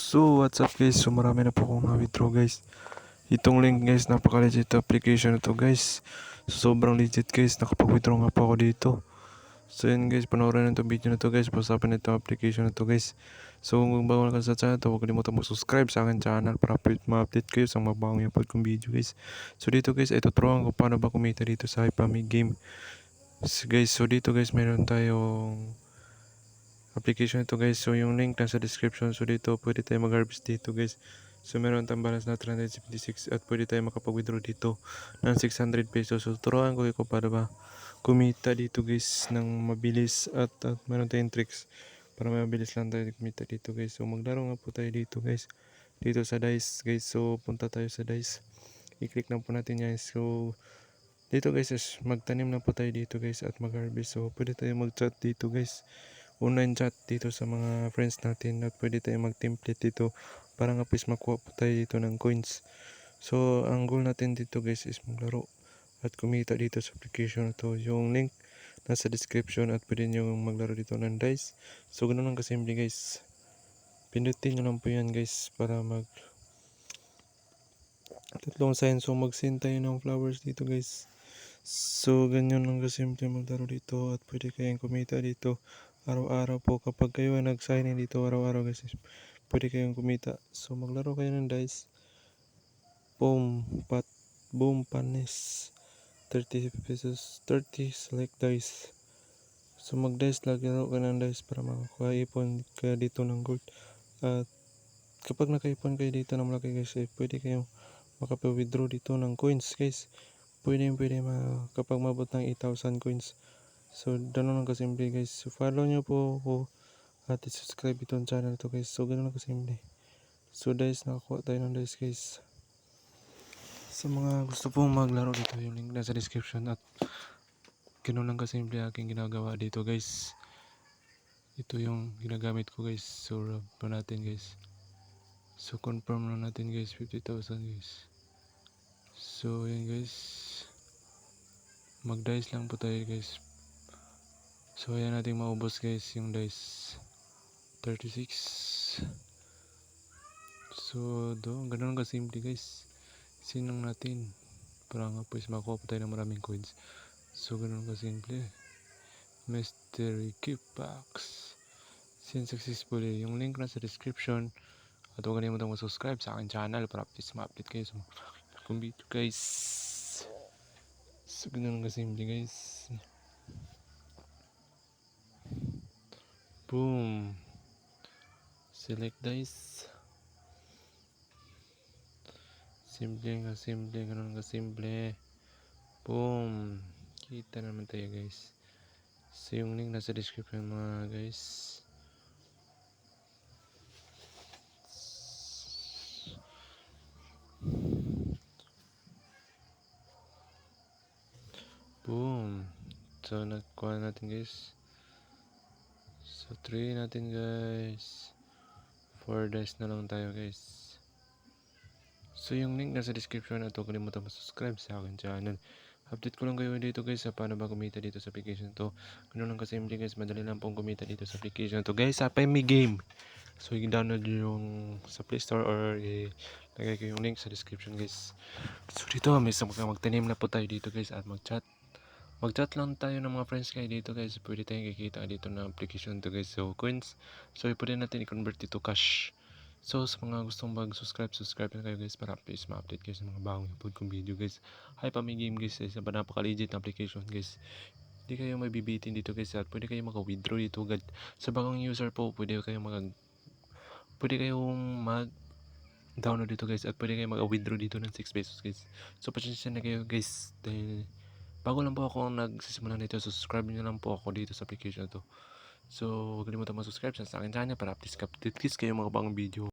So what's up guys, so marami na po akong na-withdraw guys. Itong link guys, napaka-legit application na to guys. So, sobrang legit guys, nakapag-withdraw nga po ako dito. So yun guys, panoorin na itong video na to guys, pasapin na itong application na to guys. So kung bago na ka sa channel to, huwag kalimutan mag-subscribe sa akin channel para ma-update kayo sa mga bagong upload kong video guys. So dito guys, ay tuturuan ko paano ba kumita dito sa Hypami Game. So, guys, so dito guys, meron tayong application ito guys. So yung link nasa description. So dito pwede tayo mag-harvest dito guys. So meron tayong balance na 376 at pwede tayo makapag-withdraw dito ng 600 pesos. So turuan ko ikaw para ba kumita dito guys ng mabilis at meron tayong tricks para mabilis lang tayo kumita dito guys. So maglaro nga po tayo dito guys. Dito sa dice guys. So punta tayo sa dice. I-click na po natin yan. So dito guys is magtanim na po tayo dito guys at mag-harvest. So pwede tayo mag-chat dito guys, online chat dito sa mga friends natin at pwede tayo mag-template dito para nga please makuha po tayo dito ng coins. So ang goal natin dito guys is maglaro at kumita dito sa application na to. Yung link nasa description at pwede nyo maglaro dito ng dice. So ganun lang kasimple guys, pindutin nyo lang po yan guys para mag tatlong sign. So mag-send tayo ng flowers dito guys. So ganyan lang kasimple maglaro dito at pwede kayong kumita dito araw-araw po. Kapag kayo ay nag-sign in dito araw-araw guys, pwede kayong kumita. So maglaro kayo ng dice. Boom, boom, panis. 30 pesos, 30 select dice. So mag-dice laro ka ng dice para makaipon kaya dito ng gold. At kapag nakaipon kayo dito ng malaki guys, pwede kayong makapag-withdraw dito ng coins guys. Pwede kapag mabot ng 8,000 coins. So ganun lang kasimple guys. So follow nyo po ako at subscribe itong channel to guys. So ganun lang kasimple. So guys, nakakuha tayo ng dice guys. Sa mga gusto pong maglaro dito, yung link nasa description. At ganun lang kasimple aking ginagawa dito guys. Ito yung ginagamit ko guys. So rub pa natin guys. So confirm na natin guys, 50,000 guys. So yun guys, mag dice lang po tayo guys. So ayan natin maubos guys yung dice 36. So ganun kasimple guys, sinang natin para nga pues makuha po tayo ng maraming coins. So ganun kasimple. Mystery gift box send successfully. Yung link na sa description at huwag kalimutan mag-subscribe sa akin channel para please ma-update kayo sa mga kung video guys. So ganun kasimple guys. Boom, select dice. Simple, ganun kasimple. Boom, kita naman tayo guys. So yung link nasa description mga guys. Boom, so nakuha natin guys. So 3 natin guys. 4 dice na lang tayo guys. So yung link nasa description at huwag kalimutan mag-subscribe sa akin channel. Update ko lang kayo dito guys sa paano ba kumita dito sa application to. Ganun lang kasimple guys, madali lang pong kumita dito sa application to guys, sa Hypami Game. So i-download yung sa Play Store or ilagay ko yung link sa description guys. So dito magtanim na po tayo dito guys at mag-chat lang tayo ng mga friends kayo dito guys. Pwede tayong kikita dito ng application to guys. So coins, so pwede natin i-convert dito cash. So sa mga gustong mag-subscribe na kayo guys para please ma-update kayo sa mga bagong upload kong video guys. Hypami Game guys, isa pa napaka-legit na application guys. Hindi kayo mabibitin dito guys at pwede kayong maka-withdraw dito agad. Sa bagong user po, pwede kayong mag-download dito guys at pwede kayong mag-withdraw dito ng 6 pesos guys. So pasensya na kayo guys dahil bago lang po ako nagsisimula nito. Subscribe nyo lang po ako dito sa application to. So huwag kalimutan mag-subscribe sa akin channel para update kayo mga bagong video.